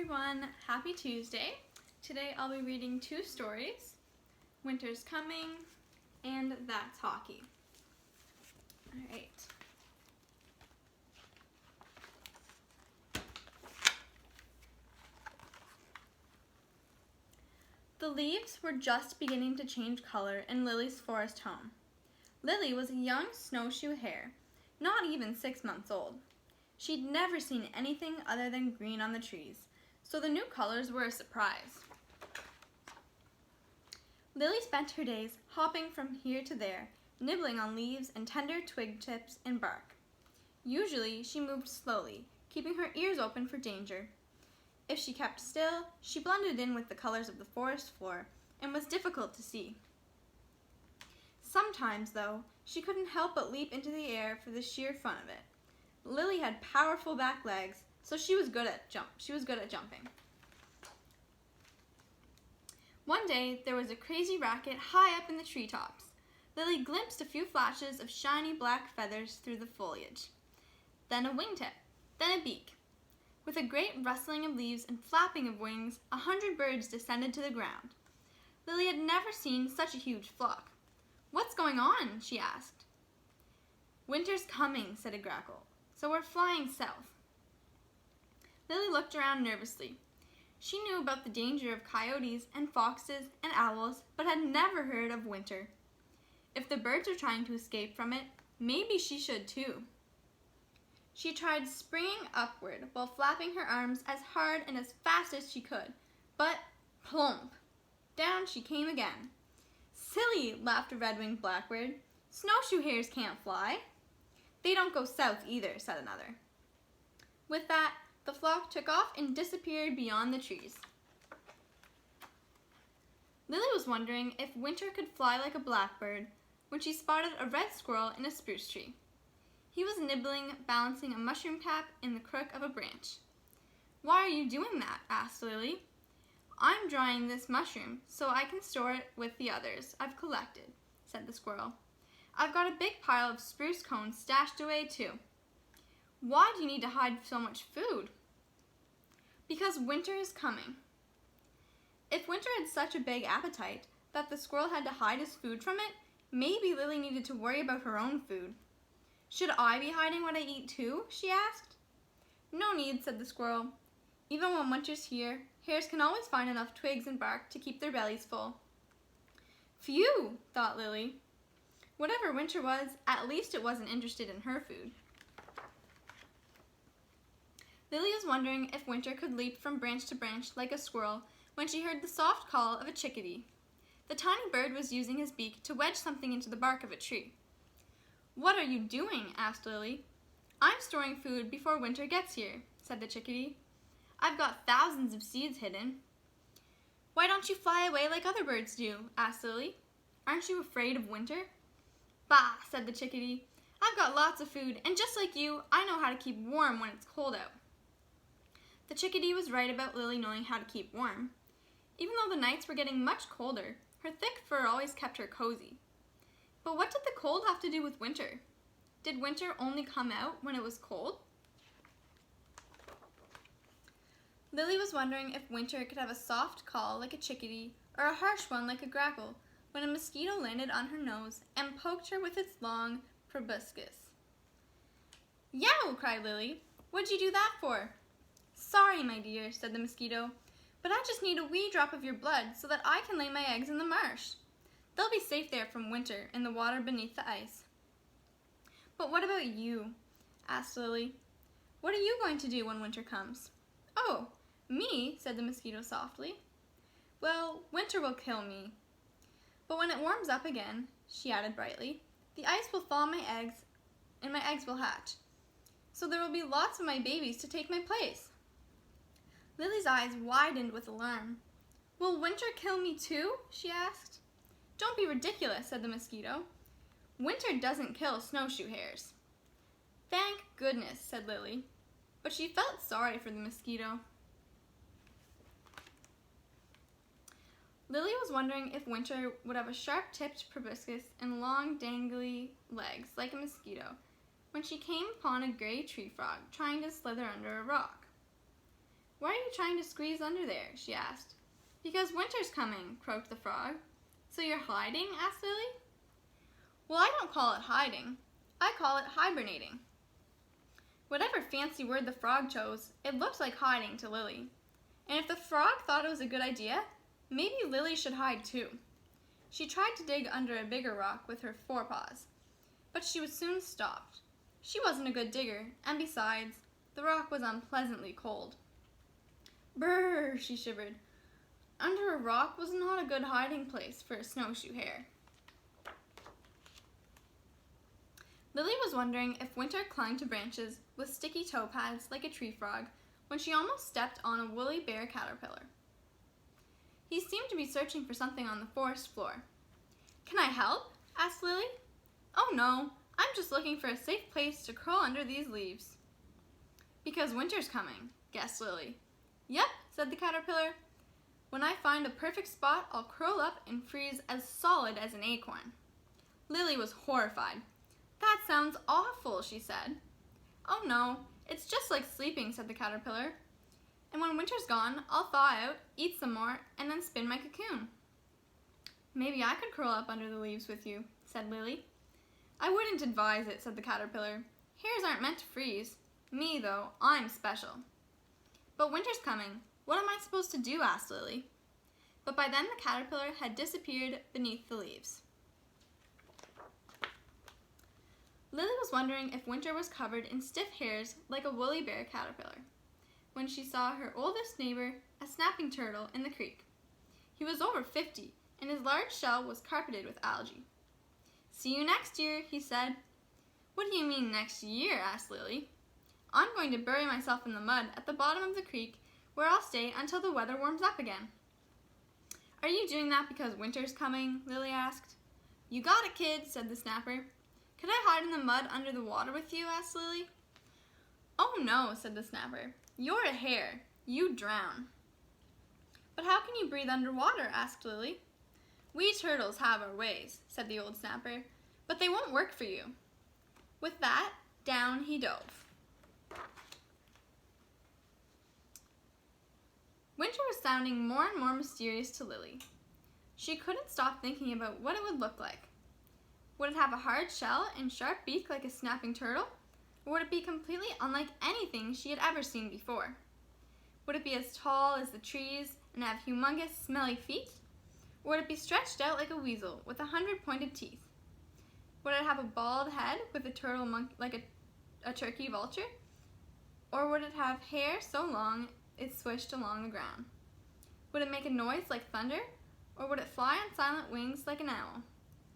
everyone, happy Tuesday. Today I'll be reading two stories, Winter's Coming and That's Hockey. Alright. The leaves were just beginning to change color in Lily's forest home. Lily was a young snowshoe hare, not even 6 months old. She'd never seen anything other than green on the trees, so the new colors were a surprise. Lily spent her days hopping from here to there, nibbling on leaves and tender twig tips and bark. Usually, she moved slowly, keeping her ears open for danger. If she kept still, she blended in with the colors of the forest floor and was difficult to see. Sometimes, though, she couldn't help but leap into the air for the sheer fun of it. Lily had powerful back legs, so she was good at jumping. One day, there was a crazy racket high up in the treetops. Lily glimpsed a few flashes of shiny black feathers through the foliage. Then a wingtip, then a beak. With a great rustling of leaves and flapping of wings, 100 birds descended to the ground. Lily had never seen such a huge flock. "What's going on?" she asked. "Winter's coming," said a grackle, "so we're flying south." Lily looked around nervously. She knew about the danger of coyotes and foxes and owls, but had never heard of winter. If the birds were trying to escape from it, maybe she should too. She tried springing upward while flapping her arms as hard and as fast as she could, but plump! Down she came again. "Silly," laughed a red-winged blackbird. "Snowshoe hares can't fly." "They don't go south either," said another. With that, the flock took off and disappeared beyond the trees. Lily was wondering if Winter could fly like a blackbird when she spotted a red squirrel in a spruce tree. He was nibbling, balancing a mushroom cap in the crook of a branch. "Why are you doing that?" asked Lily. "I'm drying this mushroom so I can store it with the others I've collected," said the squirrel. "I've got a big pile of spruce cones stashed away too." "Why do you need to hide so much food?" "Because winter is coming." If Winter had such a big appetite that the squirrel had to hide his food from it, maybe Lily needed to worry about her own food. "Should I be hiding what I eat too?" she asked. "No need," said the squirrel. "Even when winter's here, hares can always find enough twigs and bark to keep their bellies full." Phew, thought Lily. Whatever Winter was, at least it wasn't interested in her food. Lily was wondering if Winter could leap from branch to branch like a squirrel when she heard the soft call of a chickadee. The tiny bird was using his beak to wedge something into the bark of a tree. "What are you doing?" asked Lily. "I'm storing food before Winter gets here," said the chickadee. "I've got thousands of seeds hidden." "Why don't you fly away like other birds do?" asked Lily. "Aren't you afraid of Winter?" "Bah," said the chickadee. "I've got lots of food, and just like you, I know how to keep warm when it's cold out." The chickadee was right about Lily knowing how to keep warm. Even though the nights were getting much colder, her thick fur always kept her cozy. But what did the cold have to do with Winter? Did Winter only come out when it was cold? Lily was wondering if Winter could have a soft call like a chickadee or a harsh one like a grackle when a mosquito landed on her nose and poked her with its long proboscis. "Yow!" cried Lily. "What'd you do that for?" "Sorry, my dear," said the mosquito, "but I just need a wee drop of your blood so that I can lay my eggs in the marsh. They'll be safe there from Winter in the water beneath the ice." "But what about you?" asked Lily. "What are you going to do when Winter comes?" "Oh, me?" said the mosquito softly. "Well, Winter will kill me. But when it warms up again," she added brightly, "the ice will thaw my eggs and my eggs will hatch. So there will be lots of my babies to take my place." Lily's eyes widened with alarm. "Will Winter kill me too?" she asked. "Don't be ridiculous," said the mosquito. "Winter doesn't kill snowshoe hares." "Thank goodness," said Lily, but she felt sorry for the mosquito. Lily was wondering if Winter would have a sharp-tipped proboscis and long, dangly legs like a mosquito when she came upon a gray tree frog trying to slither under a rock. "Why are you trying to squeeze under there?" she asked. "Because winter's coming," croaked the frog. "So you're hiding?" asked Lily. "Well, I don't call it hiding. I call it hibernating." Whatever fancy word the frog chose, it looked like hiding to Lily. And if the frog thought it was a good idea, maybe Lily should hide too. She tried to dig under a bigger rock with her forepaws, but she was soon stopped. She wasn't a good digger, and besides, the rock was unpleasantly cold. "Brrr," she shivered. Under a rock was not a good hiding place for a snowshoe hare. Lily was wondering if Winter clung to branches with sticky toe pads like a tree frog when she almost stepped on a woolly bear caterpillar. He seemed to be searching for something on the forest floor. "Can I help?" asked Lily. "Oh no, I'm just looking for a safe place to curl under these leaves." "Because winter's coming," guessed Lily. "Yep," said the caterpillar. "When I find a perfect spot, I'll curl up and freeze as solid as an acorn." Lily was horrified. "That sounds awful," she said. "Oh no, it's just like sleeping," said the caterpillar. "And when winter's gone, I'll thaw out, eat some more, and then spin my cocoon." "Maybe I could curl up under the leaves with you," said Lily. "I wouldn't advise it," said the caterpillar. "Hares aren't meant to freeze. Me, though, I'm special." "But winter's coming. What am I supposed to do?" asked Lily. But by then the caterpillar had disappeared beneath the leaves. Lily was wondering if winter was covered in stiff hairs like a woolly bear caterpillar when she saw her oldest neighbor, a snapping turtle, in the creek. He was over 50, and his large shell was carpeted with algae. "See you next year," he said. "What do you mean next year?" asked Lily. "I'm going to bury myself in the mud at the bottom of the creek where I'll stay until the weather warms up again." "Are you doing that because winter's coming?" Lily asked. "You got it, kid," said the snapper. "Could I hide in the mud under the water with you?" asked Lily. "Oh no," said the snapper. "You're a hare. You drown." "But how can you breathe underwater?" asked Lily. "We turtles have our ways," said the old snapper, "but they won't work for you." With that, down he dove. Winter was sounding more and more mysterious to Lily. She couldn't stop thinking about what it would look like. Would it have a hard shell and sharp beak like a snapping turtle? Or would it be completely unlike anything she had ever seen before? Would it be as tall as the trees and have humongous, smelly feet? Or would it be stretched out like a weasel with 100 pointed teeth? Would it have a bald head with a turtle like a turkey vulture? Or would it have hair so long it swished along the ground? Would it make a noise like thunder? Or would it fly on silent wings like an owl?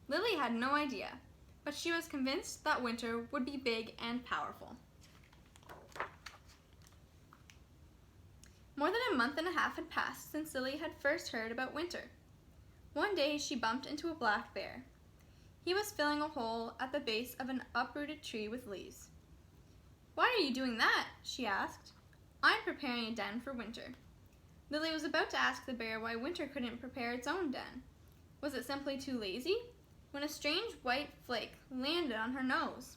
Lily had no idea, but she was convinced that winter would be big and powerful. More than a month and a half had passed since Lily had first heard about winter. One day she bumped into a black bear. He was filling a hole at the base of an uprooted tree with leaves. "Why are you doing that?" she asked. "I'm preparing a den for winter." Lily was about to ask the bear why winter couldn't prepare its own den. Was it simply too lazy? When a strange white flake landed on her nose.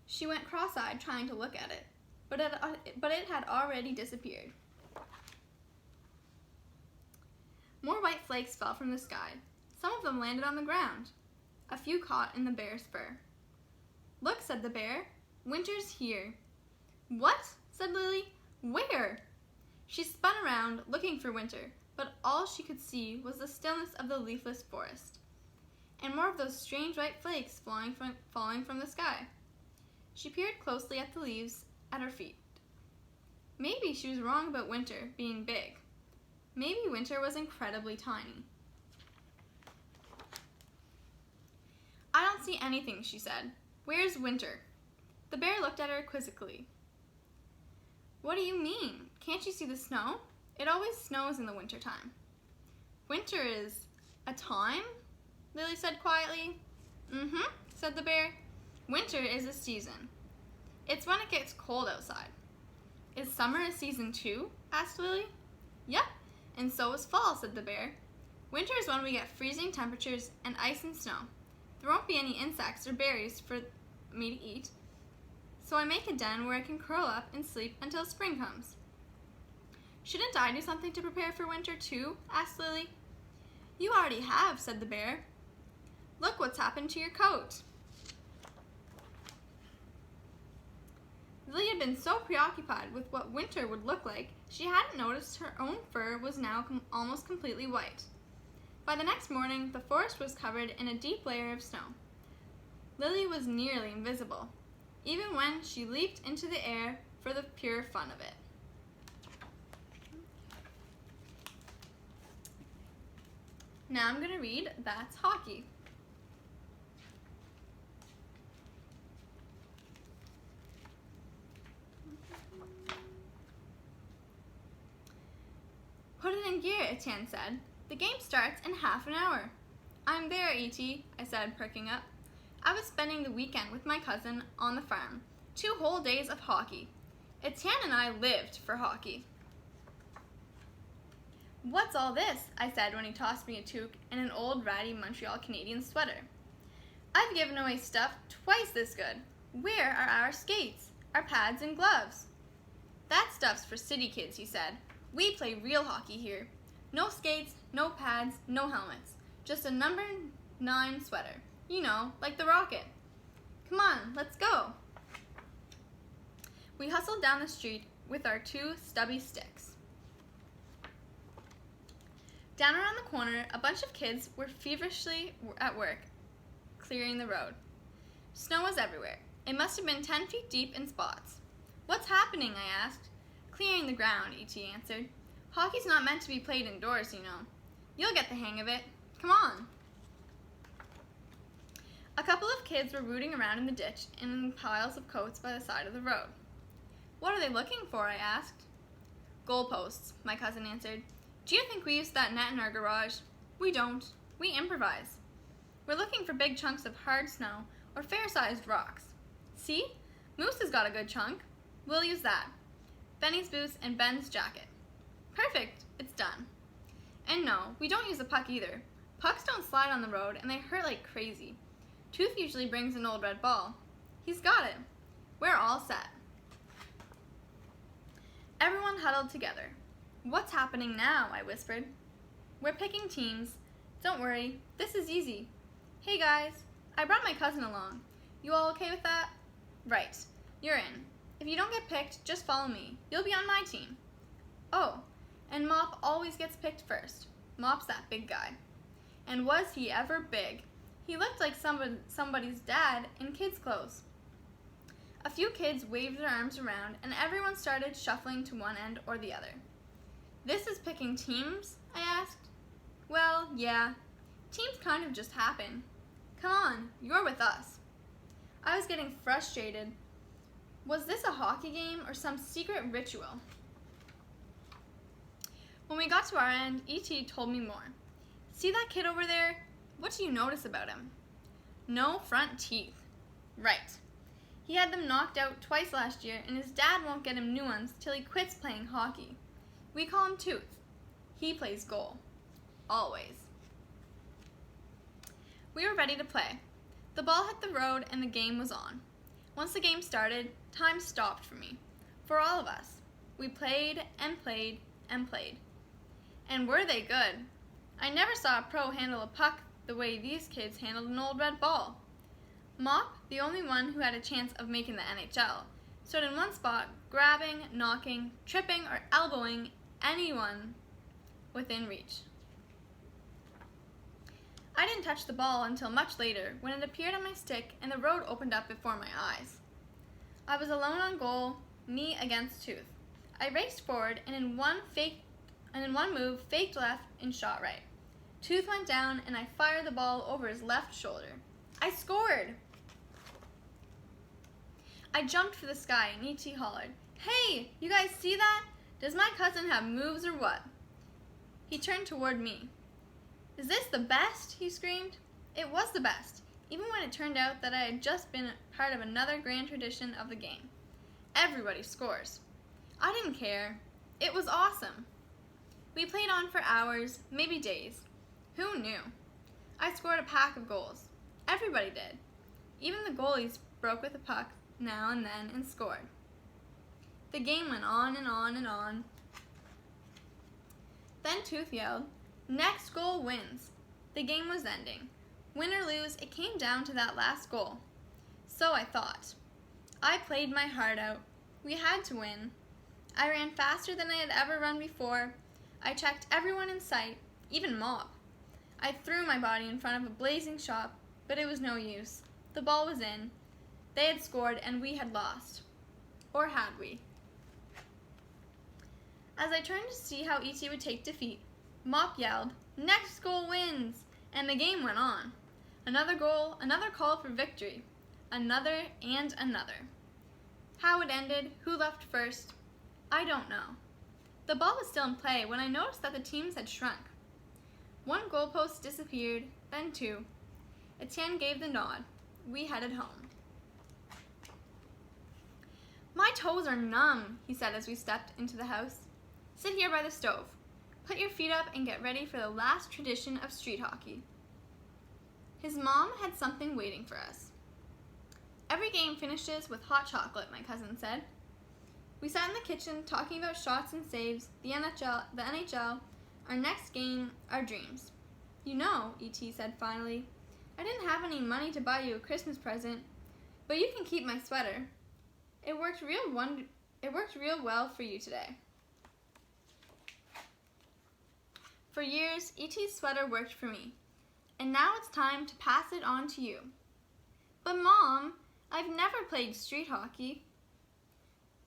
She went cross-eyed trying to look at it, but it had already disappeared. More white flakes fell from the sky. Some of them landed on the ground. A few caught in the bear's fur. "Look," said the bear. "Winter's here." "What?" said Lily. "Where?" She spun around, looking for winter, but all she could see was the stillness of the leafless forest, and more of those strange white flakes falling from the sky. She peered closely at the leaves at her feet. Maybe she was wrong about winter being big. Maybe winter was incredibly tiny. "I don't see anything," she said. "Where's winter?" The bear looked at her quizzically. "What do you mean? Can't you see the snow? It always snows in the winter time." "Winter is a time?" Lily said quietly. "Mm-hmm," said the bear. "Winter is a season. It's when it gets cold outside." "Is summer a season too?" asked Lily. "Yep, and so is fall," said the bear. "Winter is when we get freezing temperatures and ice and snow. There won't be any insects or berries for me to eat. so I make a den where I can curl up and sleep until spring comes. Shouldn't I do something to prepare for winter too? Asked Lily. You already have, said the bear. Look what's happened to your coat. Lily had been so preoccupied with what winter would look like, she hadn't noticed her own fur was now almost completely white. By the next morning, the forest was covered in a deep layer of snow. Lily was nearly invisible, even when she leaped into the air for the pure fun of it. Now I'm going to read That's Hockey. Put it in gear, Etienne said. The game starts in half an hour. I'm there, E.T., I said, perking up. I was spending the weekend with my cousin on the farm. 2 whole days of hockey. Etienne and I lived for hockey. What's all this? I said when he tossed me a toque and an old ratty Montreal Canadian sweater. I've given away stuff twice this good. Where are our skates, our pads and gloves? That stuff's for city kids, he said. We play real hockey here. No skates, no pads, no helmets. Just a number 9 sweater. You know, like the Rocket. Come on, let's go. We hustled down the street with our 2 stubby sticks. Down around the corner, a bunch of kids were feverishly at work, clearing the road. Snow was everywhere. It must have been 10 feet deep in spots. What's happening? I asked. Clearing the ground, E.T. answered. Hockey's not meant to be played indoors, you know. You'll get the hang of it. Come on. A couple of kids were rooting around in the ditch and in piles of coats by the side of the road. What are they looking for? I asked. Goalposts, my cousin answered. Do you think we use that net in our garage? We don't. We improvise. We're looking for big chunks of hard snow or fair-sized rocks. See? Moose has got a good chunk. We'll use that. Benny's boots and Ben's jacket. Perfect. It's done. And no, we don't use a puck either. Pucks don't slide on the road and they hurt like crazy. Tooth usually brings an old red ball. He's got it. We're all set. Everyone huddled together. What's happening now? I whispered. We're picking teams. Don't worry, this is easy. Hey guys, I brought my cousin along. You all okay with that? Right, you're in. If you don't get picked, just follow me. You'll be on my team. Oh, and Mop always gets picked first. Mop's that big guy. And was he ever big? He looked like somebody's dad in kids' clothes. A few kids waved their arms around and everyone started shuffling to one end or the other. This is picking teams? I asked. Well, yeah. Teams kind of just happen. Come on, you're with us. I was getting frustrated. Was this a hockey game or some secret ritual? When we got to our end, E.T. told me more. See that kid over there? What do you notice about him? No front teeth. Right. He had them knocked out twice last year, and his dad won't get him new ones till he quits playing hockey. We call him Tooth. He plays goal. Always. We were ready to play. The ball hit the road and the game was on. Once the game started, time stopped for me. For all of us. We played and played and played. And were they good? I never saw a pro handle a puck the way these kids handled an old red ball. Mop, the only one who had a chance of making the NHL, stood in one spot, grabbing, knocking, tripping, or elbowing anyone within reach. I didn't touch the ball until much later, when it appeared on my stick and the road opened up before my eyes. I was alone on goal, me against Tooth. I raced forward and in one move faked left and shot right. Tooth went down and I fired the ball over his left shoulder. I scored! I jumped for the sky and E.T. hollered, "Hey, you guys see that? Does my cousin have moves or what?" He turned toward me. "Is this the best?" he screamed. It was the best, even when it turned out that I had just been part of another grand tradition of the game. Everybody scores. I didn't care. It was awesome. We played on for hours, maybe days. Who knew? I scored a pack of goals. Everybody did. Even the goalies broke with a puck now and then and scored. The game went on and on and on. Then Tooth yelled, "Next goal wins." The game was ending. Win or lose, it came down to that last goal. So I thought. I played my heart out. We had to win. I ran faster than I had ever run before. I checked everyone in sight, even Mop. I threw my body in front of a blazing shop, but it was no use. The ball was in. They had scored and we had lost. Or had we? As I turned to see how E.T. would take defeat, Mop yelled, "Next goal wins!" And the game went on. Another goal, another call for victory. Another and another. How it ended, who left first, I don't know. The ball was still in play when I noticed that the teams had shrunk. One goalpost disappeared, then two. Etienne gave the nod. We headed home. "My toes are numb," he said as we stepped into the house. "Sit here by the stove. Put your feet up and get ready for the last tradition of street hockey." His mom had something waiting for us. "Every game finishes with hot chocolate," my cousin said. We sat in the kitchen talking about shots and saves, the NHL, our next game, our dreams. "You know," E.T. said finally, "I didn't have any money to buy you a Christmas present, but you can keep my sweater. It worked real well for you today." For years, E.T.'s sweater worked for me, and now it's time to pass it on to you. "But Mom, I've never played street hockey."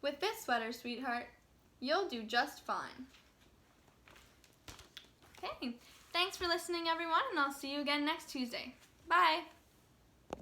"With this sweater, sweetheart, you'll do just fine." Okay, thanks for listening, everyone, and I'll see you again next Tuesday. Bye!